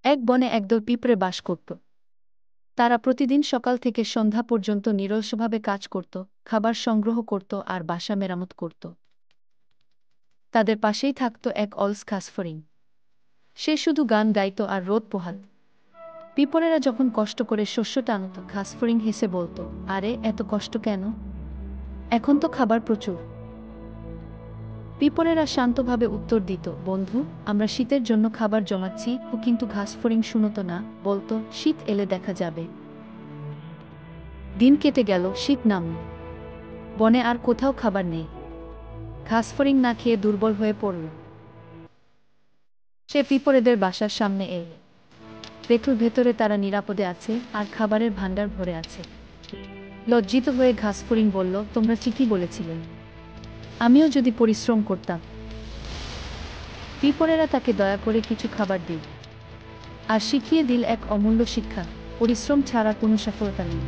এক বনে একদল পিঁপড়ে বাস করত। তারা প্রতিদিন সকাল থেকে সন্ধ্যা পর্যন্ত নিরলসভাবে কাজ করত, খাবার সংগ্রহ করত আর বাসা মেরামত করত। তাদের পাশেই থাকত এক অলস ঘাসফড়িং। সে শুধু গান গাইত আর রোদ পোহাত। পিঁপড়েরা যখন কষ্ট করে শস্য টানত, ঘাসফড়িং হেসে বলতো, আরে এত কষ্ট কেন? এখন তো খাবার প্রচুর। পিঁপড়েরা শান্তভাবে উত্তর দিত, বন্ধু, আমরা শীতের জন্য খাবার জমাচ্ছি। কিন্তু ঘাসফড়িং শুনত না, বলতো, শীত এলে দেখা যাবে। দিন কেটে গেল, শীত নামল। বনে আর কোথাও খাবার নেই। ঘাসফড়িং না খেয়ে দুর্বল হয়ে পড়ল। সে পিঁপড়েদের বাসার সামনে এল। দেখল ভেতরে তারা নিরাপদে আছে আর খাবারের ভাণ্ডার ভরে আছে। লজ্জিত হয়ে ঘাসফড়িং বলল, তোমরা ঠিকই বলেছিলে, আমিও যদি পরিশ্রম করতাম। পিঁপড়েরা তাকে দয়া করে কিছু খাবার দিল আর শিখিয়ে দিল এক অমূল্য শিক্ষা, পরিশ্রম ছাড়া কোনো সফলতা নেই।